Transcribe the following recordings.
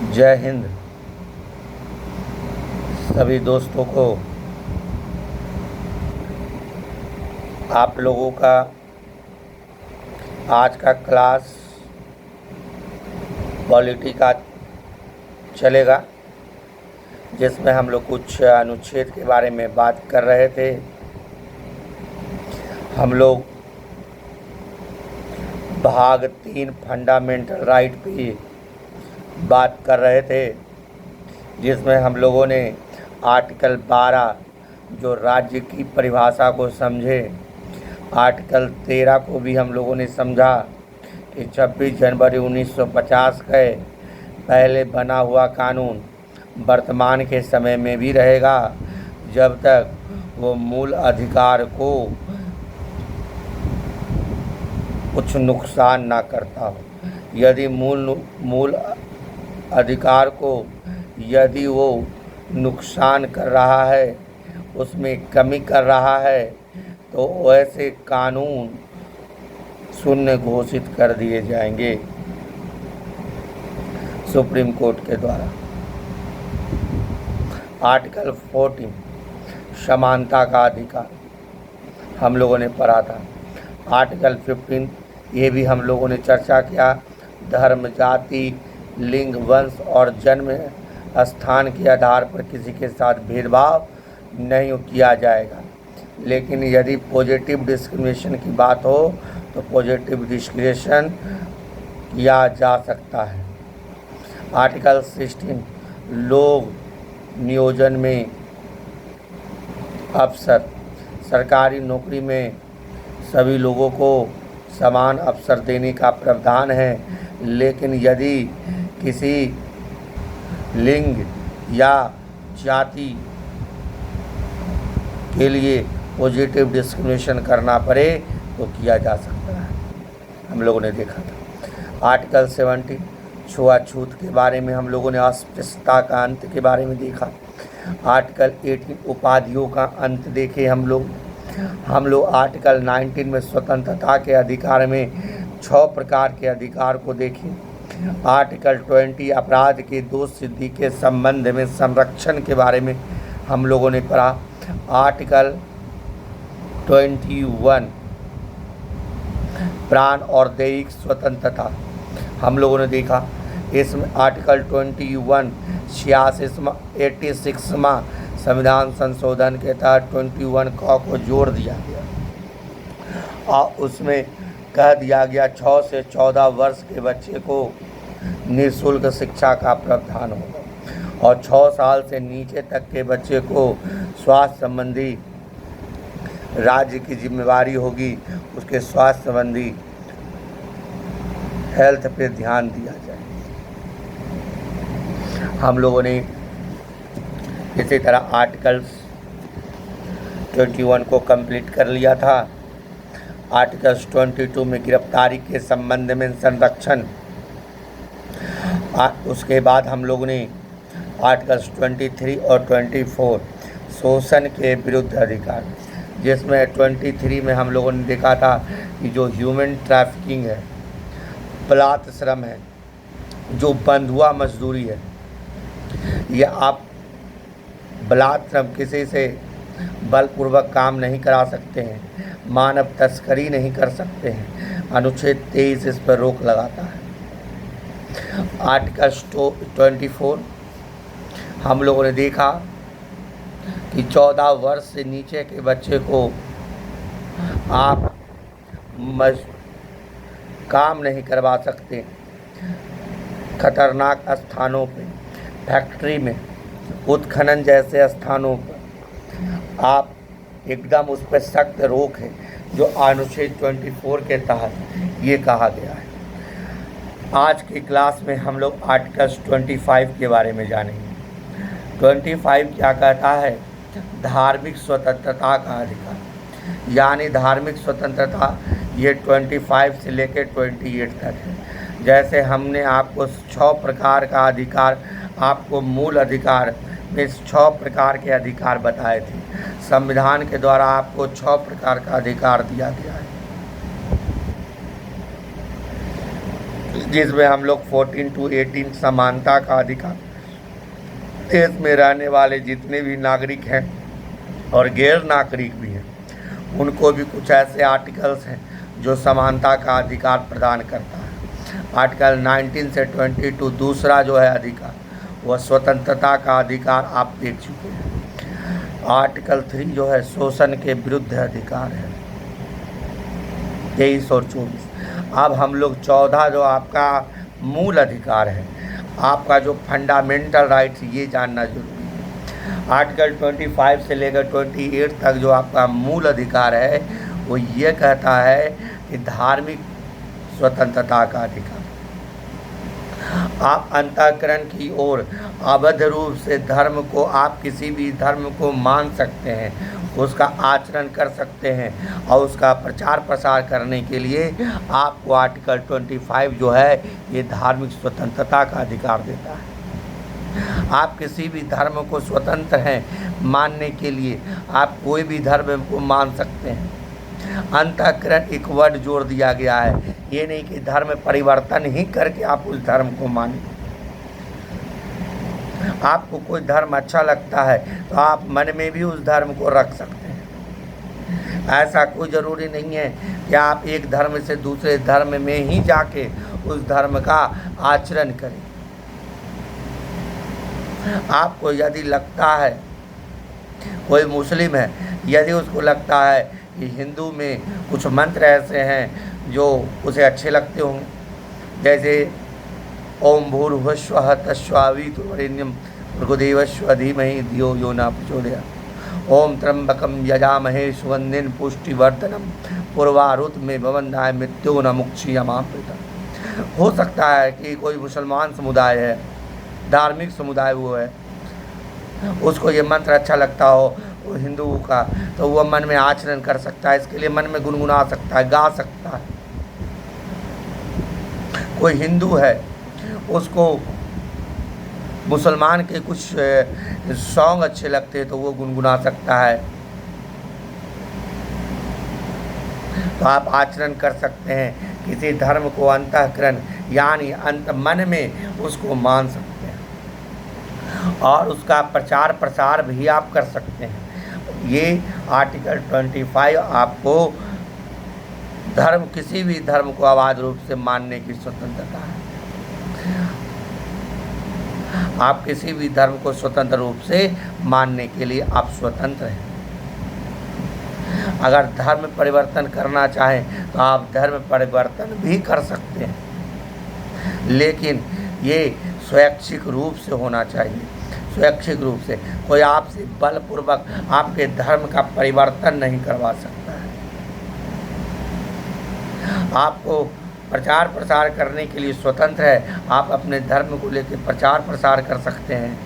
जय हिंद। सभी दोस्तों को आप लोगों का आज का क्लास पॉलिटी का चलेगा, जिसमें हम लोग कुछ अनुच्छेद के बारे में बात कर रहे थे। हम लोग भाग 3 फंडामेंटल राइट पे बात कर रहे थे, जिसमें हम लोगों ने आर्टिकल 12 जो राज्य की परिभाषा को समझे, आर्टिकल 13 को भी हम लोगों ने समझा कि 26 जनवरी 1950 के पहले बना हुआ कानून वर्तमान के समय में भी रहेगा, जब तक वो मूल अधिकार को कुछ नुकसान ना करता हो। यदि मूल अधिकार को यदि वो नुकसान कर रहा है, उसमें कमी कर रहा है, तो वैसे कानून शून्य घोषित कर दिए जाएंगे सुप्रीम कोर्ट के द्वारा। आर्टिकल 14 समानता का अधिकार हम लोगों ने पढ़ा था। आर्टिकल 15 ये भी हम लोगों ने चर्चा किया। धर्म, जाति, लिंग, वंश और जन्म स्थान के आधार पर किसी के साथ भेदभाव नहीं किया जाएगा। लेकिन यदि पॉजिटिव डिस्क्रिमिनेशन की बात हो तो पॉजिटिव डिस्क्रिमिनेशन किया जा सकता है। आर्टिकल 16 लोग नियोजन में अवसर, सरकारी नौकरी में सभी लोगों को समान अवसर देने का प्रावधान है। लेकिन यदि किसी लिंग या जाति के लिए पॉजिटिव डिस्क्रिमिनेशन करना पड़े तो किया जा सकता है, हम लोगों ने देखा था। आर्टिकल 70 छुआछूत के बारे में हम लोगों ने अस्पृश्यता का अंत के बारे में देखा। आर्टिकल 18 उपाधियों का अंत देखे हम लोग आर्टिकल 19 में स्वतंत्रता के अधिकार में 6 प्रकार के अधिकार को देखें। आर्टिकल 20 अपराध के दोष सिद्धि के संबंध में संरक्षण के बारे में हम लोगों ने पढ़ा। आर्टिकल 21 प्राण और दैहिक स्वतंत्रता हम लोगों ने देखा। इसमें आर्टिकल 21 86वां संविधान संशोधन के तहत 21 को जोड़ दिया गया और उसमें कह दिया गया 6 से 14 वर्ष के बच्चे को निःशुल्क शिक्षा का प्रावधान होगा और 6 साल से नीचे तक के बच्चे को स्वास्थ्य संबंधी राज्य की जिम्मेवारी होगी, उसके स्वास्थ्य संबंधी हेल्थ पे ध्यान दिया जाए। हम लोगों ने इसी तरह आर्टिकल 21 को कंप्लीट कर लिया था। आर्टिकल 22 में गिरफ्तारी के संबंध में संरक्षण। उसके बाद हम लोगों ने आर्टिकल 23 और 24 शोषण के विरुद्ध अधिकार, जिसमें 23 में हम लोगों ने देखा था कि जो ह्यूमन ट्रैफिकिंग है, बलात् श्रम है, जो बंधुआ मजदूरी है, ये आप बलात् श्रम किसी से बलपूर्वक काम नहीं करा सकते हैं, मानव तस्करी नहीं कर सकते हैं। अनुच्छेद 23 इस पर रोक लगाता है। आर्टिकल 24 हम लोगों ने देखा कि 14 वर्ष से नीचे के बच्चे को आप काम नहीं करवा सकते। खतरनाक स्थानों पे, फैक्ट्री में, उत्खनन जैसे स्थानों पर आप एकदम उस पर सख्त रोक है, जो अनुच्छेद 24 के तहत ये कहा गया है। आज की क्लास में हम लोग आर्टिकल 25 के बारे में जानेंगे। 25 क्या कहता है? धार्मिक स्वतंत्रता का अधिकार, यानी धार्मिक स्वतंत्रता ये 25 से लेकर 28 तक है। जैसे हमने आपको 6 प्रकार का अधिकार, आपको मूल अधिकार में 6 प्रकार के अधिकार बताए थे। संविधान के द्वारा आपको 6 प्रकार का अधिकार दिया गया है। जिसमें हम लोग 14 to 18 समानता का अधिकार, देश में रहने वाले जितने भी नागरिक हैं और गैर नागरिक भी हैं उनको भी कुछ ऐसे आर्टिकल्स हैं जो समानता का अधिकार प्रदान करता है। आर्टिकल 19 से 22 दूसरा जो है अधिकार वह स्वतंत्रता का अधिकार आप देख चुके हैं। आर्टिकल 3 जो है शोषण के विरुद्ध अधिकार है 23 और 24। अब हम लोग 14 जो आपका मूल अधिकार है, आपका जो फंडामेंटल राइट्स, ये जानना जरूरी है। आर्टिकल 25 से लेकर 28 तक जो आपका मूल अधिकार है वो ये कहता है कि धार्मिक स्वतंत्रता का अधिकार, आप अंतःकरण की ओर अवैध रूप से धर्म को, आप किसी भी धर्म को मान सकते हैं, उसका आचरण कर सकते हैं और उसका प्रचार प्रसार करने के लिए आपको आर्टिकल 25 जो है ये धार्मिक स्वतंत्रता का अधिकार देता है। आप किसी भी धर्म को स्वतंत्र हैं मानने के लिए, आप कोई भी धर्म को मान सकते हैं। अंतःकरण एक वर्ड जोड़ दिया गया है, ये नहीं कि धर्म परिवर्तन ही करके आप उस धर्म को मानें। आपको कोई धर्म अच्छा लगता है तो आप मन में भी उस धर्म को रख सकते हैं। ऐसा कोई ज़रूरी नहीं है कि आप एक धर्म से दूसरे धर्म में ही जाके उस धर्म का आचरण करें। आपको यदि लगता है, कोई मुस्लिम है, यदि उसको लगता है कि हिंदू में कुछ मंत्र ऐसे हैं जो उसे अच्छे लगते होंगे, जैसे ओम भूर्भुवस्वः तस्सवितुर्वरेण्यं भर्गोदेवस्य धीमहि धियो यो न प्रचोदयात्, ओम त्र्यंबकं यजामहे सुगंधिं पुष्टिवर्धनम् उर्वारुक में भवन्नाय मृत्यो न मुक्षीयमामृतम्। हो सकता है कि कोई मुसलमान समुदाय है, धार्मिक समुदाय वो है, उसको ये मंत्र अच्छा लगता हो वो हिंदुओं का, तो वह मन में आचरण कर सकता है, इसके लिए मन में गुनगुना सकता है, गा सकता है। कोई हिंदू है, उसको मुसलमान के कुछ सॉन्ग अच्छे लगते हैं तो वो गुनगुना सकता है। तो आप आचरण कर सकते हैं, किसी धर्म को अंतःकरण यानी अंत मन में उसको मान सकते हैं और उसका प्रचार प्रसार भी आप कर सकते हैं। ये आर्टिकल 25 आपको धर्म, किसी भी धर्म को अबाध रूप से मानने की स्वतंत्रता है। आप किसी भी धर्म को स्वतंत्र रूप से मानने के लिए आप स्वतंत्र हैं। अगर धर्म परिवर्तन करना चाहें तो आप धर्म परिवर्तन भी कर सकते हैं, लेकिन ये स्वैच्छिक रूप से होना चाहिए। स्वैच्छिक रूप से कोई आपसे बलपूर्वक आपके धर्म का परिवर्तन नहीं करवा सकता है। आपको प्रचार प्रसार करने के लिए स्वतंत्र है, आप अपने धर्म को लेकर प्रचार प्रसार कर सकते हैं।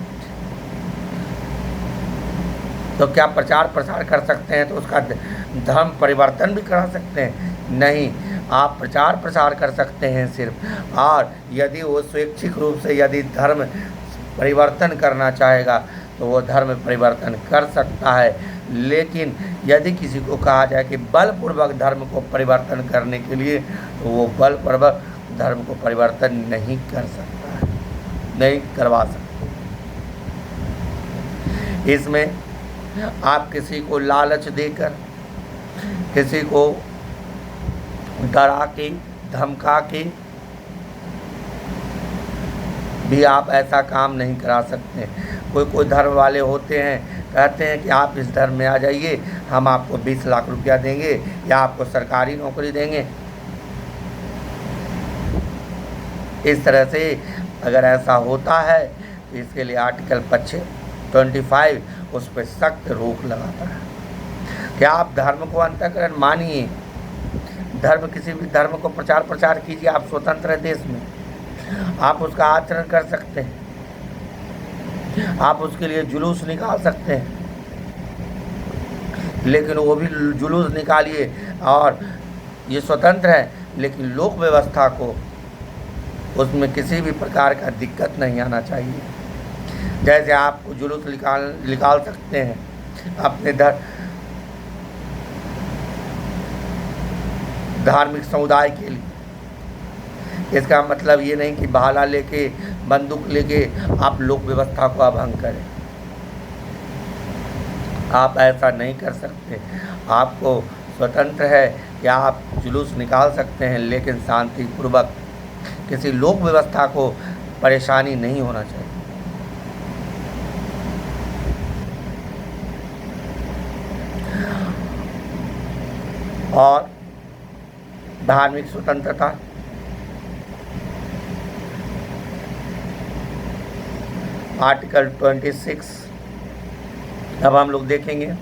तो क्या प्रचार प्रसार कर सकते हैं तो उसका धर्म परिवर्तन भी करा सकते हैं? नहीं, आप प्रचार प्रसार कर सकते हैं सिर्फ। और यदि वो स्वैच्छिक रूप से यदि धर्म परिवर्तन करना चाहेगा तो वो धर्म परिवर्तन कर सकता है, लेकिन यदि किसी को कहा जाए कि बलपूर्वक धर्म को परिवर्तन करने के लिए, तो वो बलपूर्वक धर्म को परिवर्तन नहीं कर सकता है, नहीं करवा सकता। इसमें आप किसी को लालच देकर, किसी को डरा के, धमका के भी आप ऐसा काम नहीं करा सकते। कोई धर्म वाले होते हैं, कहते हैं कि आप इस धर्म में आ जाइए, हम आपको 20 लाख रुपया देंगे या आपको सरकारी नौकरी देंगे। इस तरह से अगर ऐसा होता है तो इसके लिए आर्टिकल 25 उस पर सख्त रोक लगाता है कि आप धर्म को अंतःकरण मानिए, धर्म, किसी भी धर्म को प्रचार प्रसार कीजिए, आप स्वतंत्र देश में, आप उसका आचरण कर सकते हैं, आप उसके लिए जुलूस निकाल सकते हैं, लेकिन वो भी जुलूस निकालिए और ये स्वतंत्र है, लेकिन लोक व्यवस्था को उसमें किसी भी प्रकार का दिक्कत नहीं आना चाहिए। जैसे आप जुलूस निकाल सकते हैं अपने धार्मिक समुदाय के लिए, इसका मतलब ये नहीं कि भाला लेके बंदूक लेके आप लोक व्यवस्था को अभंग करें। आप ऐसा नहीं कर सकते। आपको स्वतंत्र है कि आप जुलूस निकाल सकते हैं, लेकिन शांतिपूर्वक। किसी लोक व्यवस्था को परेशानी नहीं होना चाहिए। और धार्मिक स्वतंत्रता, आर्टिकल 26। अब हम लोग देखेंगे,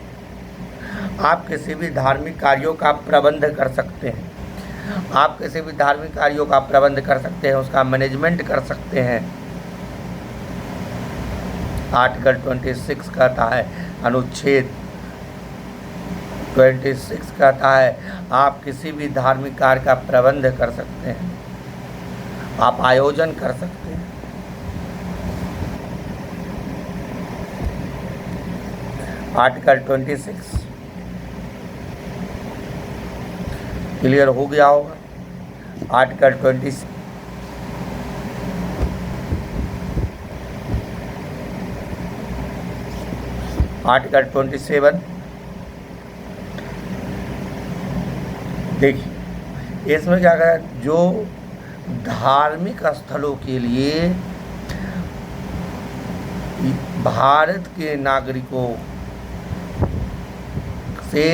आप किसी भी धार्मिक कार्यों का प्रबंध कर सकते हैं। आप किसी भी धार्मिक कार्यों का प्रबंध कर सकते हैं, उसका मैनेजमेंट कर सकते हैं। आर्टिकल 26 कहता है, अनुच्छेद 26 कहता है, आप किसी भी धार्मिक कार्य का प्रबंध कर सकते हैं, आप आयोजन कर सकते हैं। आर्टिकल 26 क्लियर हो गया होगा। आर्टिकल 26 आर्टिकल 27 देखिए, इसमें क्या कहा, जो धार्मिक स्थलों के लिए भारत के नागरिकों से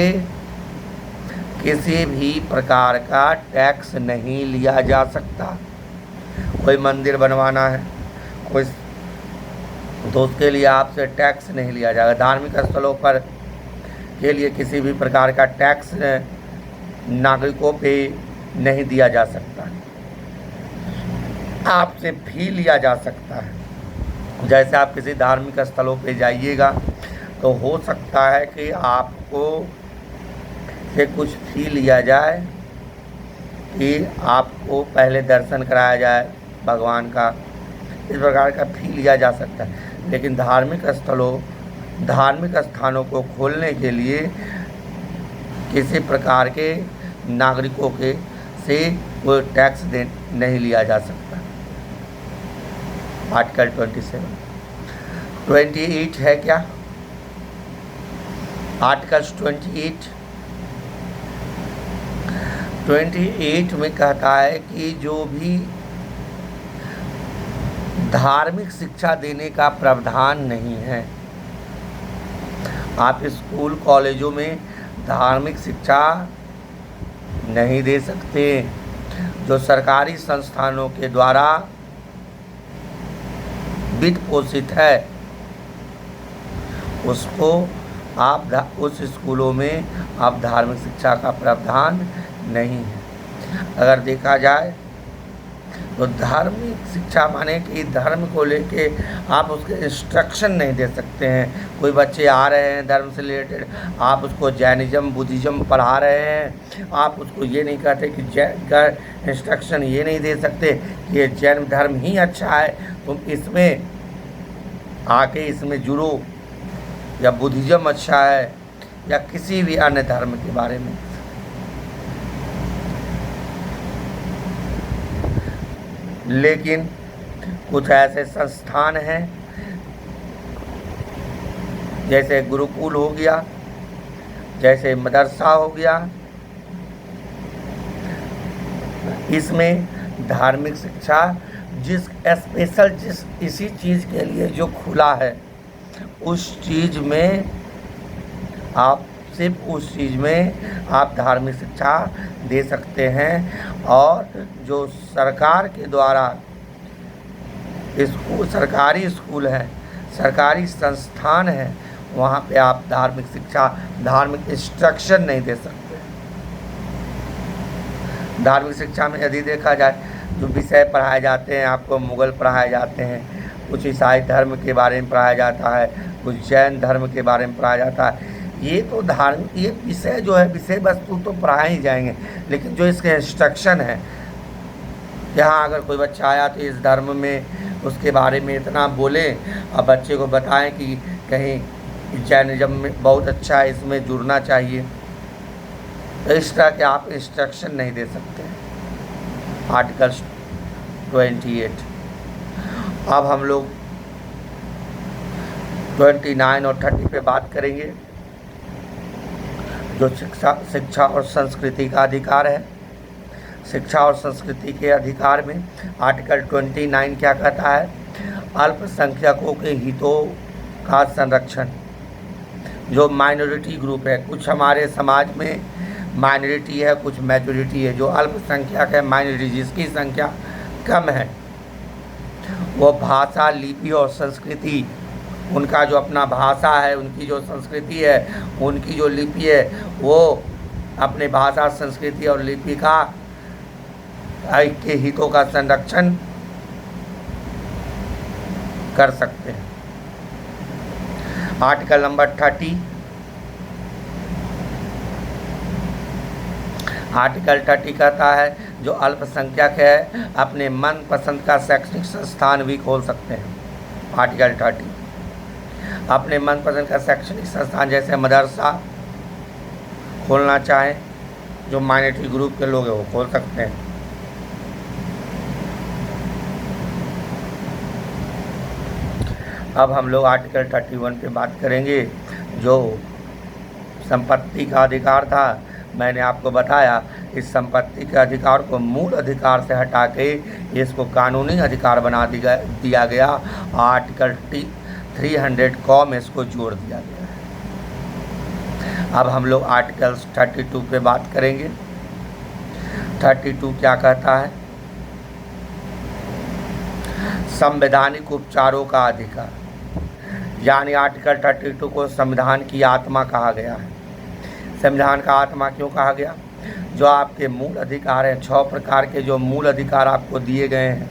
किसी भी प्रकार का टैक्स नहीं लिया जा सकता। कोई मंदिर बनवाना है कोई, तो उसके लिए आपसे टैक्स नहीं लिया जाएगा। धार्मिक स्थलों पर के लिए किसी भी प्रकार का टैक्स नागरिकों पे नहीं दिया जा सकता। आपसे फी लिया जा सकता है। जैसे आप किसी धार्मिक स्थलों पे जाइएगा तो हो सकता है कि आपको से कुछ फी लिया जाए कि आपको पहले दर्शन कराया जाए भगवान का, इस प्रकार का फी लिया जा सकता है। लेकिन धार्मिक स्थानों को खोलने के लिए किसी प्रकार के नागरिकों के से कोई टैक्स नहीं लिया जा सकता। आर्टिकल 28 है क्या? आर्टिकल 28 में कहता है कि जो भी धार्मिक शिक्षा देने का प्रावधान नहीं है, आप स्कूल कॉलेजों में धार्मिक शिक्षा नहीं दे सकते। जो सरकारी संस्थानों के द्वारा वित्त पोषित है उसको आप उस स्कूलों में आप धार्मिक शिक्षा का प्रावधान नहीं है। अगर देखा जाए तो धार्मिक शिक्षा माने कि धर्म को लेके आप उसके इंस्ट्रक्शन नहीं दे सकते हैं। कोई बच्चे आ रहे हैं धर्म से रिलेटेड, आप उसको जैनिज़्म बुद्धिज़्म पढ़ा रहे हैं, आप उसको ये नहीं कहते कि जैन इंस्ट्रक्शन ये नहीं दे सकते कि ये जैन धर्म ही अच्छा है, तुम इसमें आके इसमें जुड़ो, या बुद्धिज़्म अच्छा है, या किसी भी अन्य धर्म के बारे में। लेकिन कुछ ऐसे संस्थान हैं जैसे गुरुकुल हो गया, जैसे मदरसा हो गया, इसमें धार्मिक शिक्षा जिस इसी चीज़ के लिए जो खुला है उस चीज़ में आप सिर्फ उस चीज़ में आप धार्मिक शिक्षा दे सकते हैं। और जो सरकार के द्वारा सरकारी स्कूल हैं, सरकारी संस्थान हैं, वहाँ पे आप धार्मिक शिक्षा धार्मिक इंस्ट्रक्शन नहीं दे सकते। धार्मिक शिक्षा में यदि देखा जाए जो विषय पढ़ाए जाते हैं, आपको मुगल पढ़ाए जाते हैं, कुछ ईसाई धर्म के बारे में पढ़ाया जाता है, कुछ जैन धर्म के बारे में पढ़ाया जाता है। ये तो धार्मिक ये विषय जो है विषय वस्तु तो पढ़ाए ही जाएंगे, लेकिन जो इसके इंस्ट्रक्शन है, यहाँ अगर कोई बच्चा आया तो इस धर्म में उसके बारे में इतना बोले और बच्चे को बताएं कि कहीं जैनिज़्म में बहुत अच्छा है, इसमें जुड़ना चाहिए, तो इस तरह के आप इंस्ट्रक्शन नहीं दे सकते। आर्टिकल 28। अब हम लोग 29 और 30 पे बात करेंगे, जो शिक्षा और संस्कृति का अधिकार है। शिक्षा और संस्कृति के अधिकार में आर्टिकल 29 क्या कहता है? अल्पसंख्यकों के हितों का संरक्षण। जो माइनॉरिटी ग्रुप है, कुछ हमारे समाज में माइनॉरिटी है, कुछ मेजॉरिटी है, जो अल्पसंख्यक है, माइनॉरिटी जिसकी संख्या कम है, वो भाषा, लिपि और संस्कृति, उनका जो अपना भाषा है, उनकी जो संस्कृति है, उनकी जो लिपि है, वो अपने भाषा, संस्कृति और लिपि का के हितों का संरक्षण कर सकते हैं। आर्टिकल नंबर 30, आर्टिकल 30 कहता है जो अल्पसंख्यक है अपने मन पसंद का शैक्षणिक संस्थान भी खोल सकते हैं। आर्टिकल 30 अपने मन पसंद का शैक्षणिक संस्थान जैसे मदरसा खोलना चाहें, जो माइनॉरिटी ग्रुप के लोग हैं वो खोल सकते हैं। अब हम लोग आर्टिकल 31 पे बात करेंगे, जो संपत्ति का अधिकार था। मैंने आपको बताया इस संपत्ति के अधिकार को मूल अधिकार से हटा के इसको कानूनी अधिकार बना दिया गया। आर्टिकल 300 क में इसको जोड़ दिया गया है। अब हम लोग आर्टिकल 32 पे बात करेंगे। 32 क्या कहता है? संवैधानिक उपचारों का अधिकार, यानी आर्टिकल 32 को संविधान की आत्मा कहा गया है। संविधान का आत्मा क्यों कहा गया? जो आपके मूल अधिकार हैं, 6 प्रकार के जो मूल अधिकार आपको दिए गए हैं,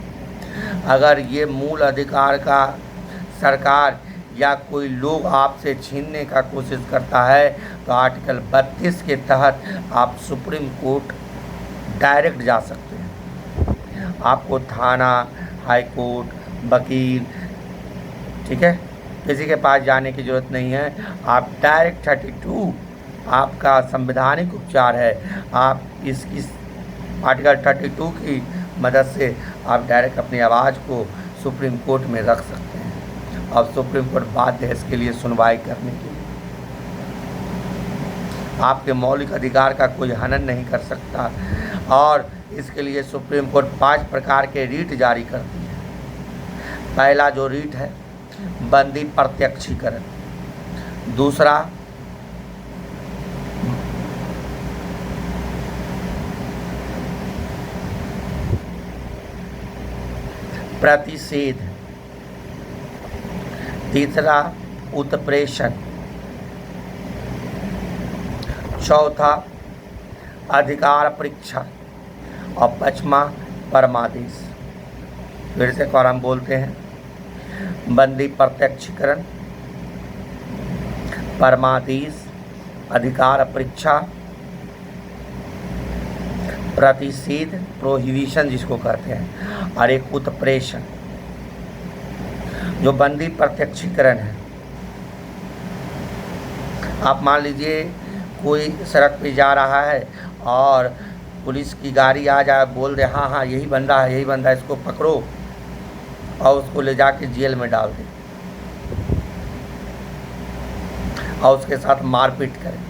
अगर ये मूल अधिकार का सरकार या कोई लोग आपसे छीनने का कोशिश करता है तो आर्टिकल 32 के तहत आप सुप्रीम कोर्ट डायरेक्ट जा सकते हैं। आपको थाना, हाई कोर्ट, वकील, ठीक है, किसी के पास जाने की ज़रूरत नहीं है। आप डायरेक्ट 32 आपका संवैधानिक उपचार है। आप इसकी आर्टिकल 32 की मदद से आप डायरेक्ट अपनी आवाज़ को सुप्रीम कोर्ट में रख सकते हैं। अब सुप्रीम कोर्ट बाध्य है इसके लिए सुनवाई करने के लिए। आपके मौलिक अधिकार का कोई हनन नहीं कर सकता, और इसके लिए सुप्रीम कोर्ट 5 प्रकार के रीट जारी करती है। पहला जो रीट है बंदी प्रत्यक्षीकरण, दूसरा प्रतिषेध, तीसरा उत्प्रेषण, चौथा अधिकार परीक्षा और 5वां परमादेश। फिर से और हम बोलते हैं, बंदी प्रत्यक्षीकरण, परमादेश, अधिकार परीक्षा, प्रतिषेध, प्रोहिबिशन जिसको कहते हैं, और एक उत्प्रेषण। जो बंदी प्रत्यक्षीकरण है, आप मान लीजिए कोई सड़क पे जा रहा है और पुलिस की गाड़ी आ जाए, बोल दे हाँ हाँ यही बंदा है, यही बंदा है, इसको पकड़ो, और उसको ले जाके जेल में डाल दे और उसके साथ मारपीट करें,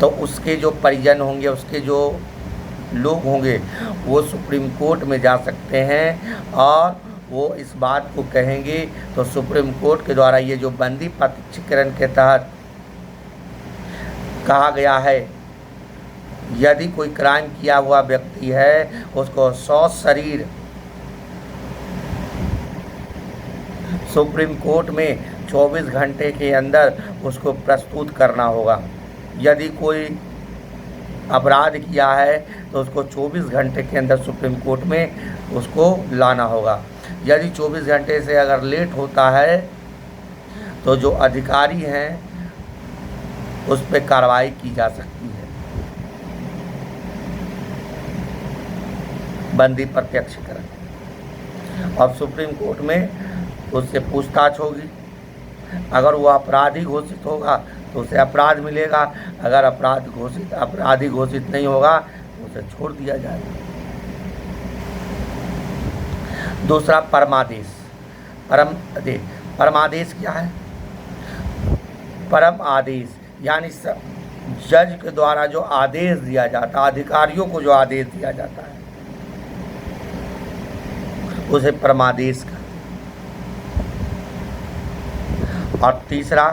तो उसके जो परिजन होंगे, उसके जो लोग होंगे, वो सुप्रीम कोर्ट में जा सकते हैं और वो इस बात को कहेंगे। तो सुप्रीम कोर्ट के द्वारा ये जो बंदी प्रत्यक्षीकरण के तहत कहा गया है, यदि कोई क्राइम किया हुआ व्यक्ति है उसको सशरीर सुप्रीम कोर्ट में 24 घंटे के अंदर उसको प्रस्तुत करना होगा। यदि कोई अपराध किया है तो उसको 24 घंटे के अंदर सुप्रीम कोर्ट में उसको लाना होगा। यदि 24 घंटे से अगर लेट होता है तो जो अधिकारी हैं उस पर कार्रवाई की जा सकती है। बंदी प्रत्यक्षीकरण। अब सुप्रीम कोर्ट में उससे पूछताछ होगी, अगर वो अपराधी घोषित होगा तो उसे अपराध मिलेगा, अगर अपराधी घोषित नहीं होगा तो उसे छोड़ दिया जाएगा। दूसरा परमादेश। परमादेश क्या है? परम आदेश यानी जज के द्वारा जो आदेश दिया जाता है, अधिकारियों को जो आदेश दिया जाता है, उसे परमादेश का। और तीसरा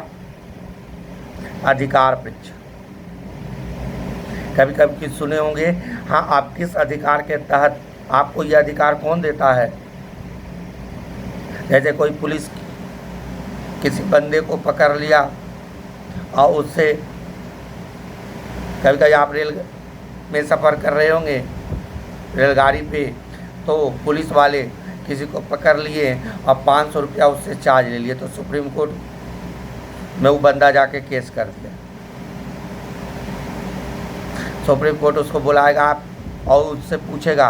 अधिकार परीक्षा। कभी कभी सुने होंगे, हाँ आप किस अधिकार के तहत, आपको यह अधिकार कौन देता है? जैसे कोई पुलिस किसी बंदे को पकड़ लिया और उससे, कभी कभी आप रेल में सफ़र कर रहे होंगे, रेलगाड़ी पे, तो पुलिस वाले किसी को पकड़ लिए और 500 रुपया उससे चार्ज ले लिए, तो सुप्रीम कोर्ट में वो बंदा जाके केस कर दिया। सुप्रीम कोर्ट उसको बुलाएगा आप और उससे पूछेगा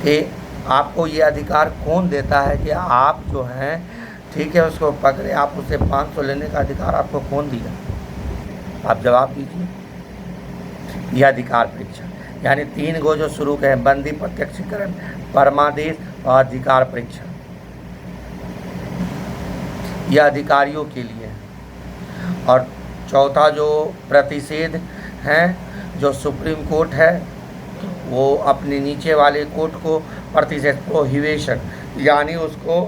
कि आपको ये अधिकार कौन देता है कि आप जो हैं, ठीक है, उसको पकड़े, आप उसे 500 लेने का अधिकार आपको कौन दिया? आप जवाब दीजिए। यह अधिकार परीक्षा यानी 3 गो जो शुरू के हैं, बंदी, प्रत्यक्षीकरण, परमादेश और अधिकार परीक्षा, यह अधिकारियों के लिए है। और चौथा जो प्रतिषेध हैं, जो सुप्रीम कोर्ट है, वो अपने नीचे वाले कोर्ट को प्रतिषेध, प्रोहिबिशन, यानी उसको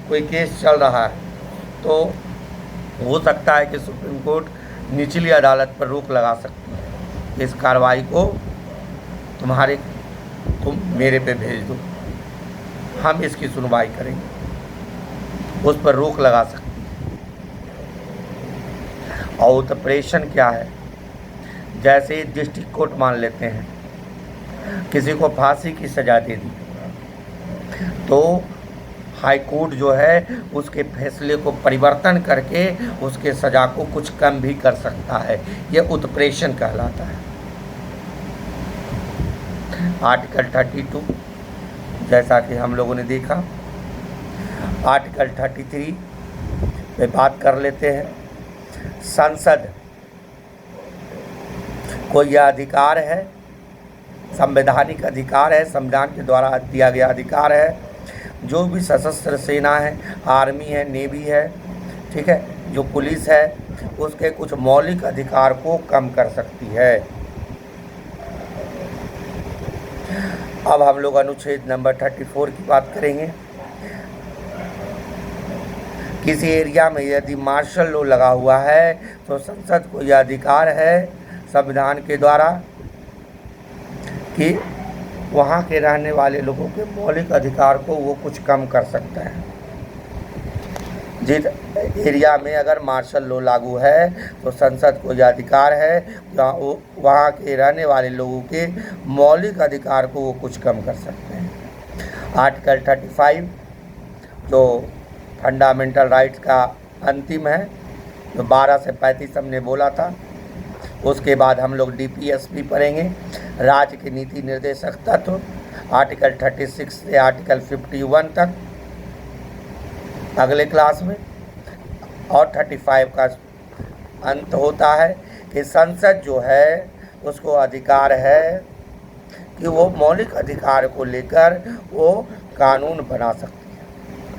कोई केस चल रहा है तो हो सकता है कि सुप्रीम कोर्ट निचली अदालत पर रोक लगा सकती है, इस कार्रवाई को तुम मेरे पे भेज दो, हम इसकी सुनवाई करेंगे, उस पर रोक लगा सकती है। और उत्प्रेषण क्या है? जैसे डिस्ट्रिक्ट कोर्ट मान लेते हैं, किसी को फांसी की सज़ा दे दी, तो हाई कोर्ट जो है उसके फैसले को परिवर्तन करके उसके सज़ा को कुछ कम भी कर सकता है, यह उत्प्रेषण कहलाता है। आर्टिकल 32 जैसा कि हम लोगों ने देखा, आर्टिकल 33 पे बात कर लेते हैं। संसद को यह अधिकार है, संवैधानिक अधिकार है, संविधान के द्वारा दिया गया अधिकार है, जो भी सशस्त्र सेना है, आर्मी है, नेवी है, ठीक है, जो पुलिस है, उसके कुछ मौलिक अधिकार को कम कर सकती है। अब हम लोग अनुच्छेद नंबर 34 की बात करेंगे। किसी एरिया में यदि मार्शल लॉ लगा हुआ है तो संसद को यह अधिकार है संविधान के द्वारा कि वहाँ के रहने वाले लोगों के मौलिक अधिकार को वो कुछ कम कर सकता है। जिस एरिया में अगर मार्शल लॉ लागू है तो संसद को यह अधिकार है वहाँ के रहने वाले लोगों के मौलिक अधिकार को वो कुछ कम कर सकते हैं। आर्टिकल 35 जो फंडामेंटल राइट्स का अंतिम है, जो 12 से 35 हमने बोला था। उसके बाद हम लोग DPSP पढ़ेंगे, राज्य के नीति निर्देशक तत्व, आर्टिकल 36 से आर्टिकल 51 तक अगले क्लास में। और 35 का अंत होता है कि संसद जो है उसको अधिकार है कि वो मौलिक अधिकार को लेकर वो कानून बना सकती है।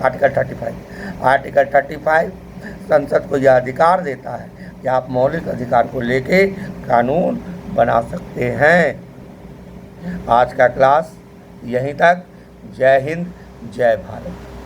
आर्टिकल 35 संसद को यह अधिकार देता है कि आप मौलिक अधिकार को लेके कानून बना सकते हैं। आज का क्लास यहीं तक। जय हिंद, जय भारत।